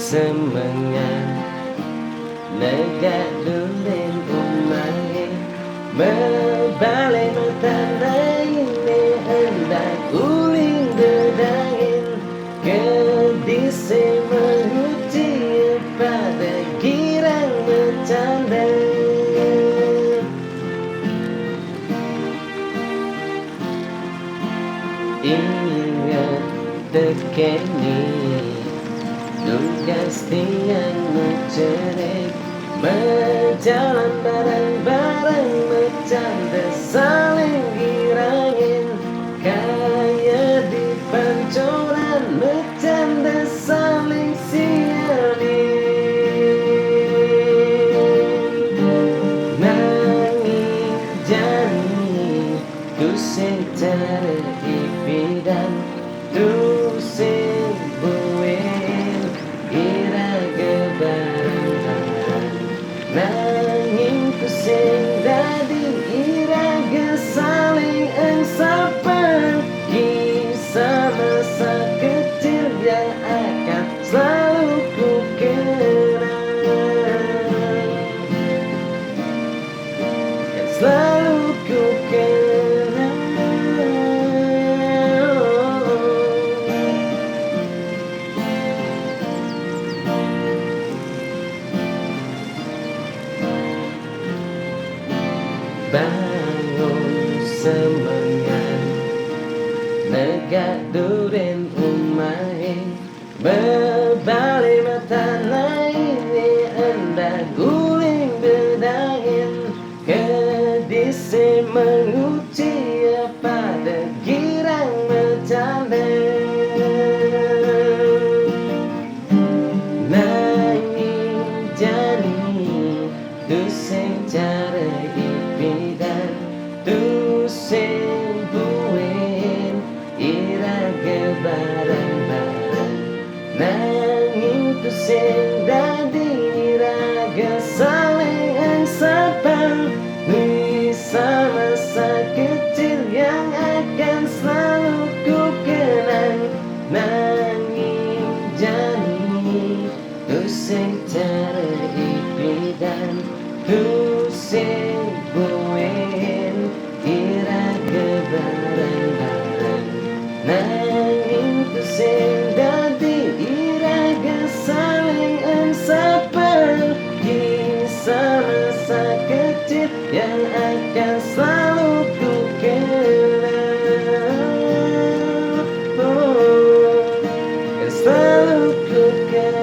semengan, negak, durin, umahe, berbalik mata ini hendak uling dedangin, kedisi menguji pada girang bercanda. Ingat tekeni tugas tiang mencerik, berjalan bareng-bareng bercanda saling girangin, kayak di pancoran bercanda saling sialin. Nangis jani ku secara ipidan tu sing buin iraga bareng-bareng, nanging ku sing dadi iraga saling engsapan, kisah masa kecil yang akan selalu ku kenang, yang selalu ku kenang. Bangun semengan, negak, durin, umahe, berbalik mata ini hendak guling bedangin, kedisi menguji pada girang bercanda. Nanging jani tu sing cara ipidan, tu sing buin iraga bareng-bareng, nanging tu sing dadi iraga saling engsapan, kisah masa kecil yang akan selalu ku kenang. Nanging jani tu sing cara ipidan, tu sing buin iraga bareng-bareng, nanging tu sing dadi iraga saling engsapan, kisah masa kecil yang akan selalu ku kenang, yang selalu ku kenang.